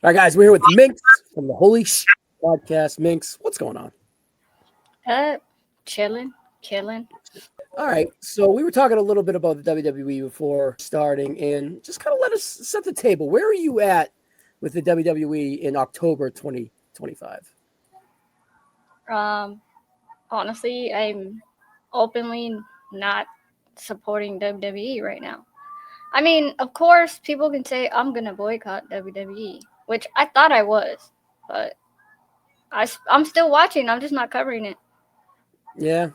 All right, guys, we're here with Miinx from the Holy Podcast. Miinx, what's going on? Chilling. All right, so we were talking a little bit about the WWE before starting, and just kind of let us set the table. Where are you at with the WWE in October 2025? Honestly, I'm openly not supporting WWE right now. I mean, of course, people can say I'm gonna boycott WWE, which I thought I was, but I'm still watching. I'm just not covering it. Yeah.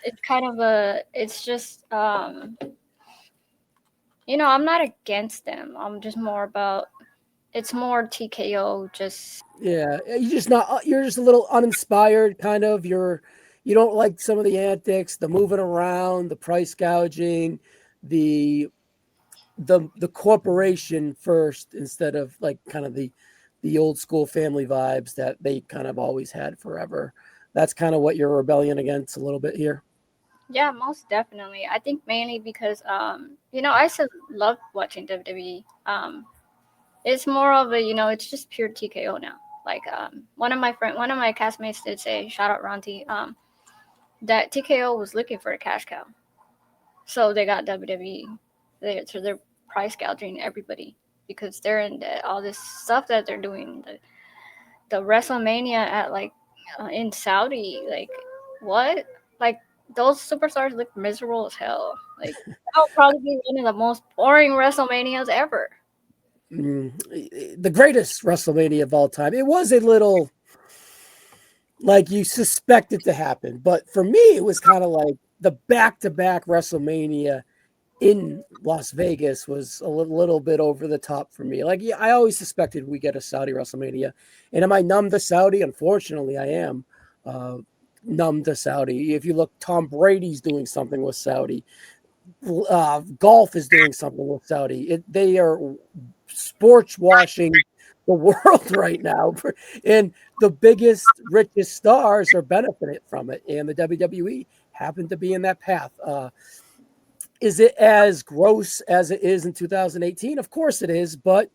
It's kind of it's just I'm not against them. I'm just more about it's more TKO. Yeah, you're just a little uninspired, kind of. You don't like some of the antics, the moving around, the price gouging, the the corporation first instead of like kind of the old school family vibes that they kind of always had forever. That's kind of what you're rebelling against a little bit here. Yeah, most definitely. I think mainly because I still love watching WWE. It's more of it's just pure TKO now. Like one of my castmates did say, shout out Ronti, that TKO was looking for a cash cow, so they got WWE. They're price gouging everybody because they're in all this stuff that they're doing. The WrestleMania at in Saudi, like what? Like those superstars look miserable as hell. Like that'll probably be one of the most boring WrestleManias ever. The greatest WrestleMania of all time. It was a little like you suspect it to happen, but for me, it was kind of like the back-to-back WrestleMania in Las Vegas was a little bit over the top for me. Like, yeah, I always suspected we get a Saudi WrestleMania. And am I numb to Saudi? Unfortunately, I am numb to Saudi. If you look, Tom Brady's doing something with Saudi. Golf is doing something with Saudi. They are sports washing the world right now. And the biggest, richest stars are benefiting from it. And the WWE happened to be in that path. Is it as gross as it is in 2018? Of course it is, but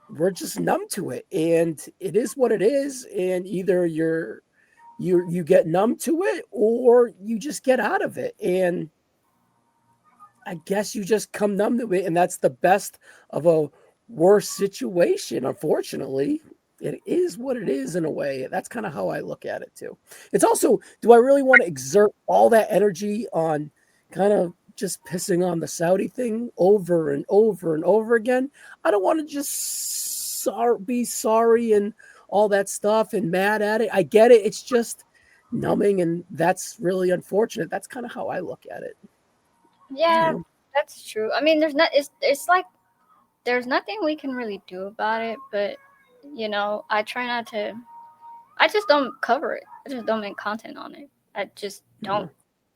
we're just numb to it, and it is what it is. And either you get numb to it, or you just get out of it. And I guess you just come numb to it, and that's the best of a worse situation. Unfortunately, it is what it is in a way. That's kind of how I look at it too. It's also, do I really want to exert all that energy on kind of just pissing on the Saudi thing over and over and over again? I don't want to just be sorry and all that stuff and mad at it. I get it. It's just numbing, and that's really unfortunate. That's kind of how I look at it. Yeah, that's true. I mean, it's like there's nothing we can really do about it, but I try not to. I just don't cover it. I just don't make content on it. I just don't.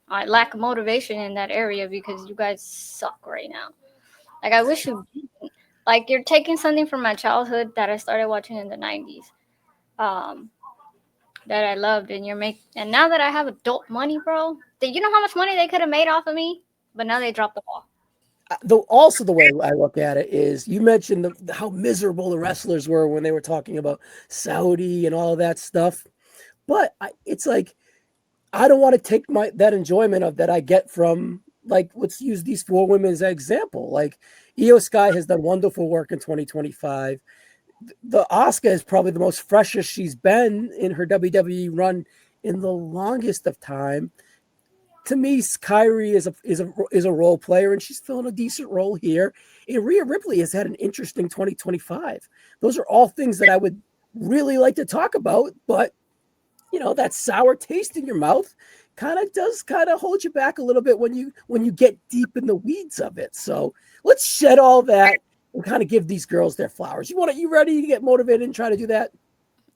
I lack motivation in that area because you guys suck right now. Like I wish you didn't. Like you're taking something from my childhood that I started watching in the 90s, that I loved, and and now that I have adult money, bro, you know how much money they could have made off of me, but now they dropped the ball. Also, the way I look at it is, you mentioned how miserable the wrestlers were when they were talking about Saudi and all of that stuff, but it's like, I don't want to take that enjoyment of that I get from, like, let's use these four women as an example. Like, Iyo Sky has done wonderful work in 2025. The Asuka is probably the most freshest she's been in her WWE run in the longest of time. To me, Kyrie is a role player, and she's filling a decent role here. And Rhea Ripley has had an interesting 2025. Those are all things that I would really like to talk about, but that sour taste in your mouth kind of hold you back a little bit when you get deep in the weeds of it. So let's shed all that and kind of give these girls their flowers. You ready to get motivated and try to do that?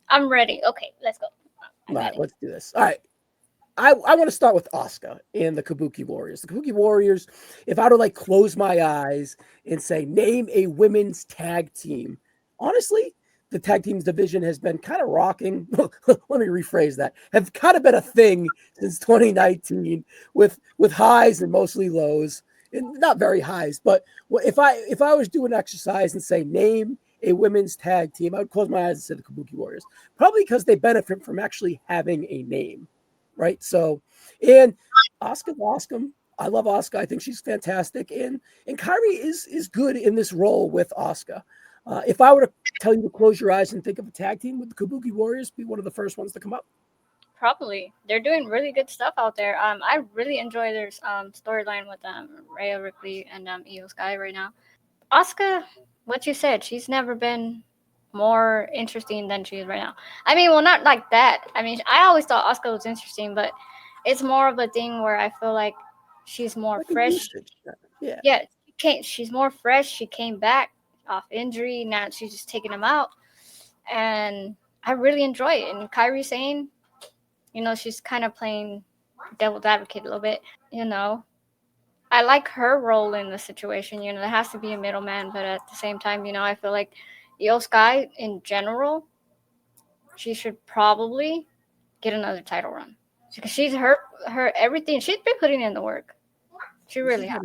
I'm ready. Okay, let's go. All right, let's do this. All right. I want to start with Asuka and the Kabuki Warriors. The Kabuki Warriors, if I were to close my eyes and say, name a women's tag team, honestly, the tag teams division has been kind of rocking. Let me rephrase that. Have kind of been a thing since 2019 with highs and mostly lows, and not very highs. But if I was doing an exercise and say, name a women's tag team, I would close my eyes and say the Kabuki Warriors, probably because they benefit from actually having a name, right? So, and Asuka, I love Asuka. I think she's fantastic, and Kyrie is good in this role with Asuka. If I were to tell you to close your eyes and think of a tag team, would the Kabuki Warriors be one of the first ones to come up? Probably. They're doing really good stuff out there. I really enjoy their storyline with Rhea Ripley and Iyo Sky right now. Asuka, what you said, she's never been more interesting than she is right now. I mean, well, not like that. I mean, I always thought Asuka was interesting, but it's more of a thing where I feel like she's more Like a fresh. usage. Yeah. Yeah, she's more fresh. She came back off injury. Now she's just taking them out. And I really enjoy it. And Kyrie Sane, she's kind of playing devil's advocate a little bit. I like her role in the situation. There has to be a middleman, but at the same time, I feel like Iyo Sky in general, she should probably get another title run because she's her everything. She's been putting in the work. She really has.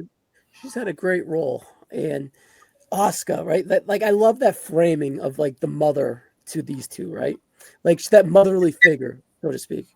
She's had a great role, and Asuka, right? That like I love that framing of like the mother to these two, right? Like that motherly figure, so to speak.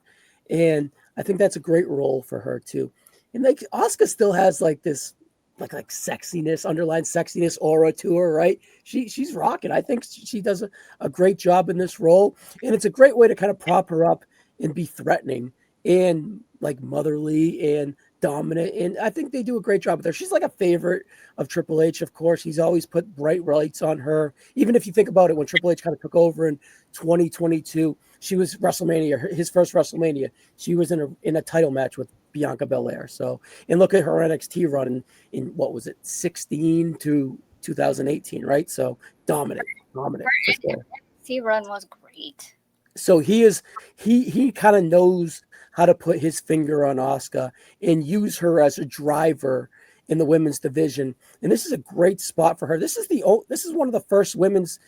And I think that's a great role for her too. And like Asuka still has like this like sexiness, underlying sexiness aura to her, right? She's rocking. I think she does a great job in this role. And it's a great way to kind of prop her up and be threatening and like motherly and dominant. And I think they do a great job with her. She's like a favorite of Triple H, of course. He's always put bright lights on her. Even if you think about it, when Triple H kind of took over in 2022, she was WrestleMania, his first WrestleMania. She was in a title match with Bianca Belair. So, and look at her NXT run in what was it, 16 to 2018, right? So dominant Her for sure. NXT run was great. So he kind of knows how to put his finger on Asuka and use her as a driver in the women's division. And this is a great spot for her. This is one of the first women's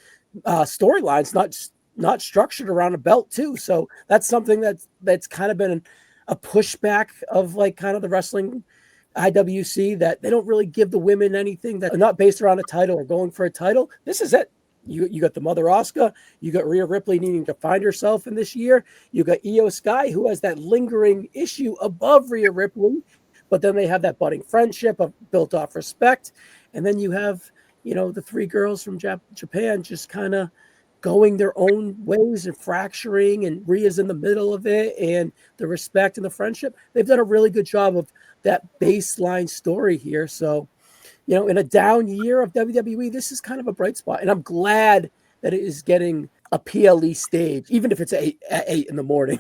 storylines not structured around a belt too. So that's something that's kind of been a pushback of like kind of the wrestling IWC, that they don't really give the women anything that are not based around a title or going for a title. This is it. You got the mother Asuka, you got Rhea Ripley needing to find herself in this year. You got Iyo Sky, who has that lingering issue above Rhea Ripley, but then they have that budding friendship of built off respect. And then you have, the three girls from Japan just kind of going their own ways and fracturing, and Rhea's in the middle of it, and the respect and the friendship. They've done a really good job of that baseline story here. So, in a down year of WWE, this is kind of a bright spot. And I'm glad that it is getting a PLE stage, even if it's at 8 in the morning,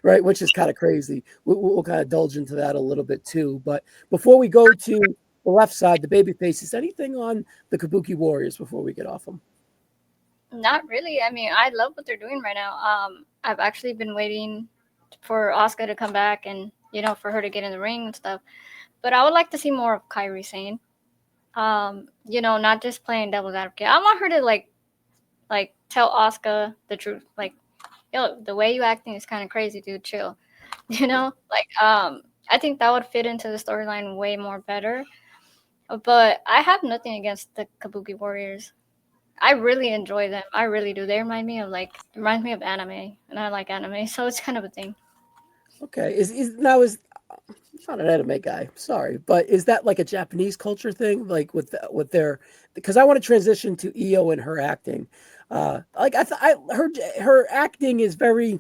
right? Which is kind of crazy. We'll kind of indulge into that a little bit too. But before we go to the left side, the baby faces, anything on the Kabuki Warriors before we get off them? Not really. I mean, I love what they're doing right now. I've actually been waiting for Asuka to come back and, for her to get in the ring and stuff. But I would like to see more of Kairi Sane. Not just playing devil's advocate. I want her to like tell Asuka the truth. Like, the way you acting is kind of crazy, dude. Chill. I think that would fit into the storyline way more better. But I have nothing against the Kabuki Warriors. I really enjoy them. I really do. They remind me of anime, and I like anime, so it's kind of a thing. Okay. Is I'm not an anime guy, sorry, but is that like a Japanese culture thing, like with their? Because I want to transition to Iyo and her acting. Like I her acting is very.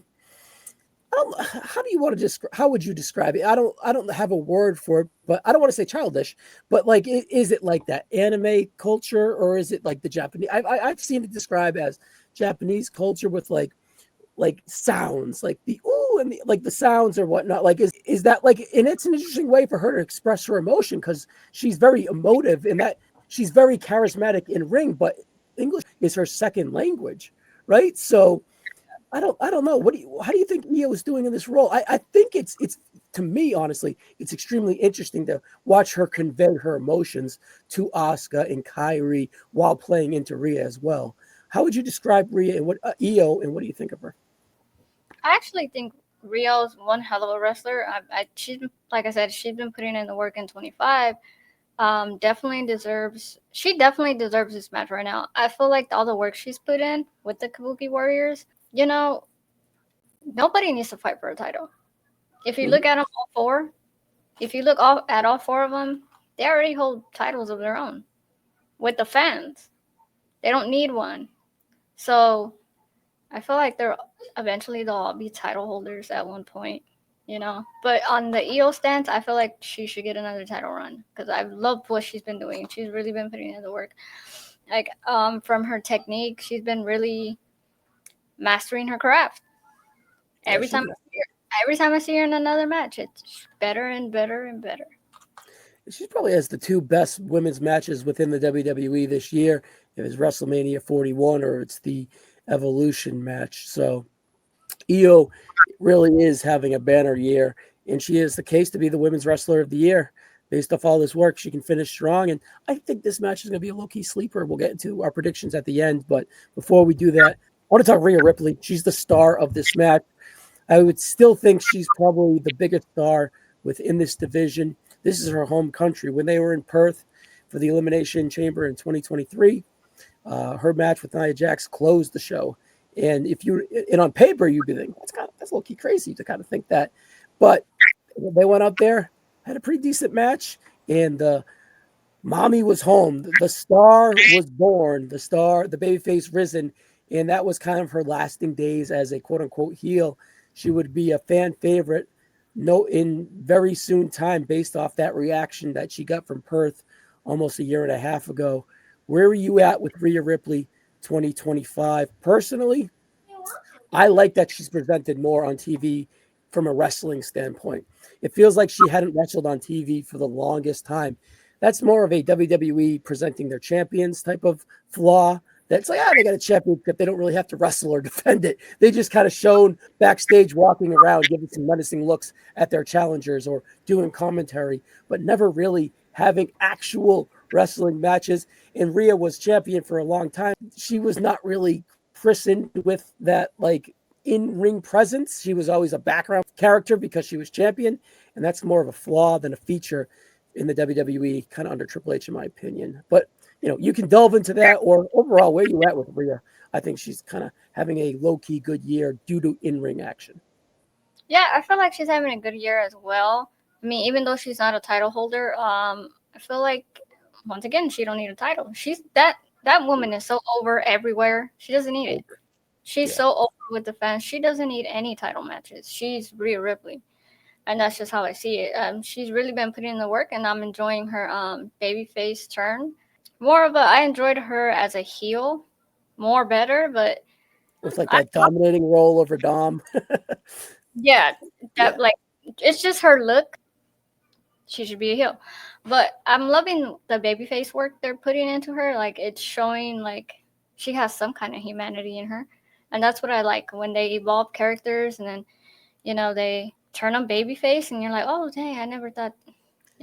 How do you want to describe? How would you describe it? I don't have a word for it, but I don't want to say childish. But like, is it like that anime culture, or is it like the Japanese? I've seen it described as Japanese culture with like sounds, like the ooh and like the sounds or whatnot. Like is that like? And it's an interesting way for her to express her emotion, because she's very emotive in that she's very charismatic in ring, but English is her second language, right? So I don't know. How do you think Iyo is doing in this role? I think it's to me, honestly, it's extremely interesting to watch her convey her emotions to Asuka and Kairi while playing into Rhea as well. How would you describe Rhea and Iyo, and what do you think of her? I actually think Rio's one hell of a wrestler. She's like I said, she's been putting in the work in 25. definitely deserves. She definitely deserves this match right now. I feel like all the work she's put in with the Kabuki Warriors. You know, nobody needs to fight for a title. If you look Mhm. at them all four, if you look all, at all four of them, they already hold titles of their own with the fans. They don't need one. So I feel like they're eventually they'll all be title holders at one point, you know. But on the EO stance, I feel like she should get another title run because I've loved what she's been doing. She's really been putting in the work. Like from her technique, she's been really mastering her craft. Yeah, Every she time I see her, every time I see her in another match, it's better and better and better. she probably has the two best women's matches within the WWE this year. If it's WrestleMania 41 or it's the Evolution match. So Io really is having a banner year, and she is the case to be the Women's Wrestler of the Year. Based off all this work, she can finish strong, and I think this match is going to be a low-key sleeper. We'll get into our predictions at the end, but before we do that, I want to talk Rhea Ripley. She's the star of this match. I would still think she's probably the biggest star within this division. This is her home country. When they were in Perth for the Elimination Chamber in 2023, her match with Nia Jax closed the show. And if you and on paper you'd be thinking that's a little key crazy to kind of think that, but they went up there, had a pretty decent match, and the mommy was home. The star was born. The star, the babyface risen, and that was kind of her lasting days as a quote unquote heel. She would be a fan favorite. No, in very soon time, based off that reaction that she got from Perth almost a year and a half ago. Where are you at with Rhea Ripley 2025? Personally, I like that she's presented more on TV from a wrestling standpoint. It feels like she hadn't wrestled on TV for the longest time. That's more of a WWE presenting their champions type of flaw. That's like, they got a championship. They don't really have to wrestle or defend it. They just kind of shown backstage walking around, giving some menacing looks at their challengers or doing commentary, but never really having actual wrestling matches. And Rhea was champion for a long time. She was not really christened with that like in-ring presence. She was always a background character because she was champion, and that's more of a flaw than a feature in the WWE, kind of under Triple H, in my opinion. But you can delve into that, or overall, where you at with Rhea? I think she's kind of having a low-key good year due to in-ring action. Yeah, I feel like she's having a good year as well. I mean, even though she's not a title holder, I feel like once again she don't need a title. She's that woman is so over everywhere. She doesn't need it. She's Yeah. so over with the fans. She doesn't need any title matches. She's Rhea Ripley, and that's just how I see it. She's really been putting in the work, and I'm enjoying her babyface turn. I enjoyed her as a heel, more better, but With like I that dominating role over Dom. yeah, Yeah. that like it's just her look. She should be a heel. But I'm loving the babyface work they're putting into her. Like it's showing like she has some kind of humanity in her. And that's what I like when they evolve characters and then, they turn them babyface and you're like, oh dang, I never thought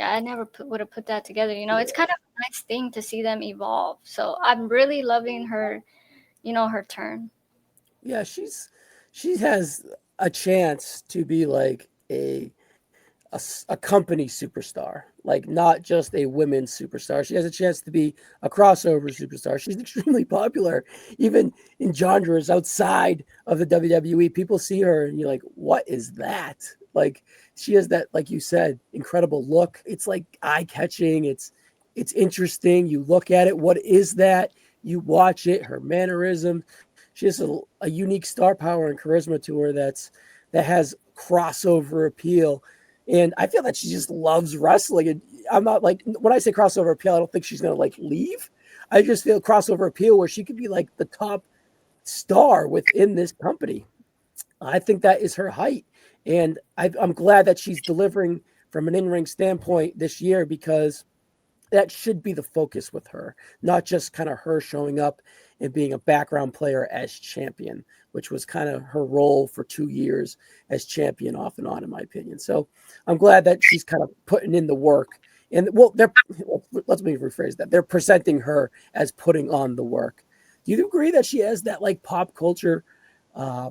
I never would have put that together. It's Yeah. kind of a nice thing to see them evolve. So I'm really loving her, her turn. Yeah, she has a chance to be like a company superstar, like not just a women's superstar. She has a chance to be a crossover superstar. She's extremely popular, even in genres outside of the WWE. People see her and you're like, what is that? Like she has that, like you said, incredible look. It's like eye catching. It's interesting. You look at it. What is that? You watch it. Her mannerism. She has a unique star power and charisma to her that has crossover appeal, and I feel that she just loves wrestling. And I'm not like, when I say crossover appeal, I don't think she's going to like leave. I just feel crossover appeal where she could be like the top star within this company. I think that is her height. And I'm glad that she's delivering from an in ring standpoint this year, because that should be the focus with her, not just kind of her showing up and being a background player as champion, which was kind of her role for 2 years as champion off and on, in my opinion. So I'm glad that she's kind of putting in the work. And well, let me rephrase that. They're presenting her as putting on the work. Do you agree that she has that like pop culture uh,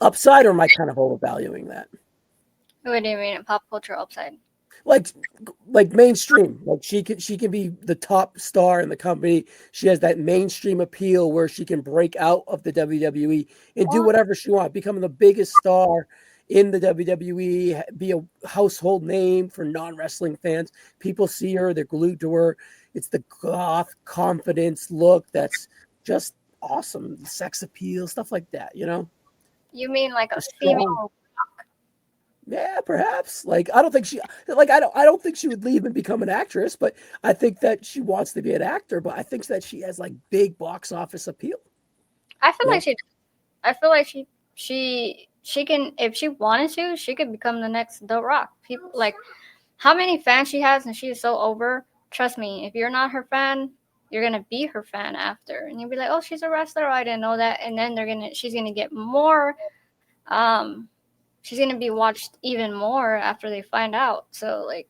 upside, or am I kind of overvaluing that? What do you mean pop culture upside? like mainstream. Like she can be the top star in the company. She has that mainstream appeal where she can break out of the WWE and do Or whatever she wants, become the biggest star in the WWE, be a household name for non-wrestling fans. People see her, they're glued to her. It's the goth confidence look that's just awesome. Sex appeal, stuff like that, you know? you mean like a The strong. female? Yeah, perhaps. Like I don't think I don't think she would leave and become an actress, but I think that she wants to be an actor, but I think that she has like big box office appeal. I feel You like know? she. I feel like she can, if she wanted to, she could become the next The Rock. People like how many fans she has, and she is so over. Trust me, if you're not her fan, you're gonna be her fan after, and you'll be like, oh, she's a wrestler. Oh, I didn't know that. And then she's gonna get more. Um, she's gonna be watched even more after they find out. So like,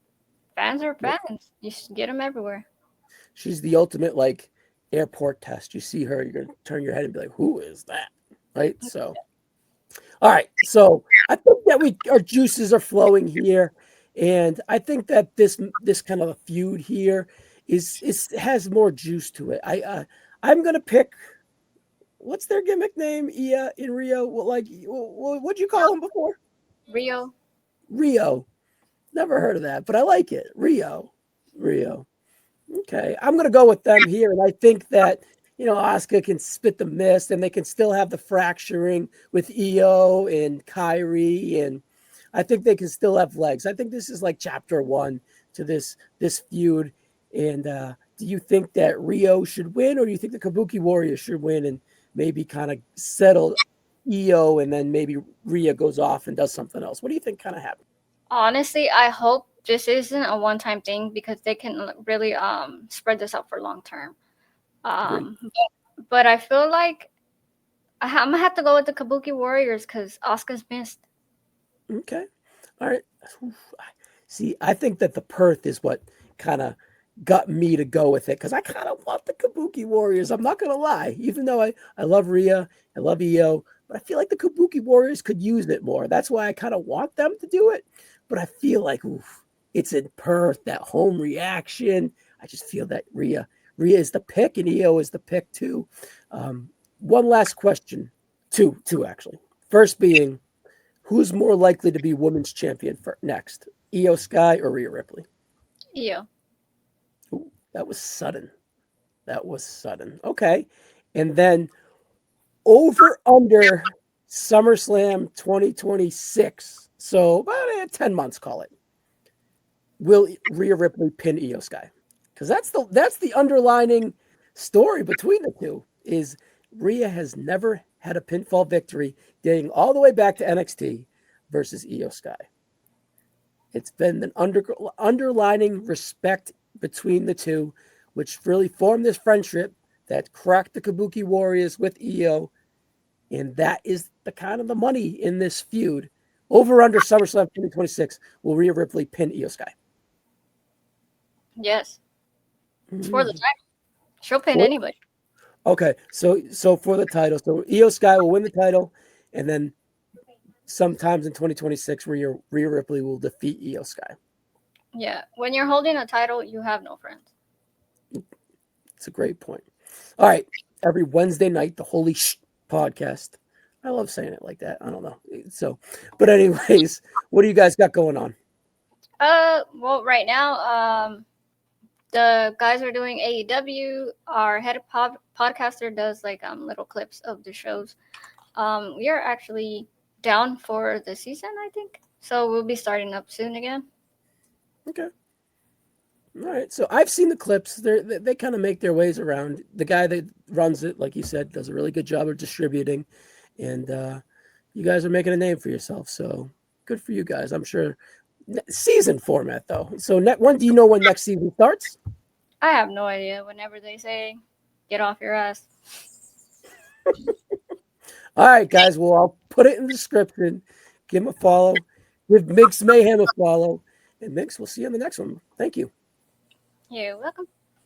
fans are Yeah. fans. You should get them everywhere. She's the ultimate like airport test. You see her, you're gonna turn your head and be like, who is that? Right? So all right. So I think that our juices are flowing here. And I think that this kind of a feud here is has more juice to it. I'm gonna pick what's their gimmick name? Ia in Rio. What'd you call him before? Rio. Rio. Never heard of that, but I like it. Rio. Okay, I'm gonna go with them here, and I think that Asuka can spit the mist, and they can still have the fracturing with Io and Kyrie, and I think they can still have legs. I think this is like chapter one to this feud. And do you think that Rio should win, or do you think the Kabuki Warriors should win and maybe kind of settle Io, and then maybe Rhea goes off and does something else? What do you think kind of happens? Honestly, I hope this isn't a one-time thing because they can really spread this out for long term. Agree. But I feel like I'm gonna have to go with the Kabuki Warriors because Asuka's missed. Okay. All right. See, I think that the Perth is what kind of got me to go with it because I kind of love the Kabuki Warriors. I'm not going to lie. Even though I love Rhea, I love Io, but I feel like the Kabuki Warriors could use it more. That's why I kind of want them to do it. But I feel like, it's in Perth, that home reaction. I just feel that Rhea is the pick and Io is the pick too. One last question. Two, actually. First being, who's more likely to be women's champion for next? Iyo Sky or Rhea Ripley? Io. Ooh, that was sudden. Okay. And then over under SummerSlam 2026. So about 10 months, call it. Will Rhea Ripley pin Iyo Sky? Because that's the underlining story between the two is Rhea has never had a pinfall victory dating all the way back to NXT versus Iyo Sky. It's been an underlining respect between the two, which really formed this friendship that cracked the Kabuki Warriors with Io, and that is the kind of the money in this feud. Over under SummerSlam 2026, will Rhea Ripley pin Iyo Sky? Yes. It's for the title. She'll pin anybody. Okay, so for the title, so Iyo Sky will win the title, and then sometimes in 2026, Rhea Ripley will defeat Iyo Sky. Yeah, when you're holding a title, you have no friends. It's a great point. All right, every Wednesday night, the Holy podcast. I love saying it like that. I don't know. So, but anyways, what do you guys got going on? Well, right now, the guys are doing AEW. Our head podcaster does like little clips of the shows. We are actually down for the season, I think. So we'll be starting up soon again. Okay. All right. So I've seen the clips. They kind of make their ways around. The guy that runs it, like you said, does a really good job of distributing, and you guys are making a name for yourself. So good for you guys. I'm sure. Season format though. So when do you know when next season starts? I have no idea. Whenever they say, "Get off your ass." All right, guys. Well, I'll put it in the description. Give him a follow. Give Miinx Mayhem a follow. And Miinx, we'll see you on the next one. Thank you. You're welcome.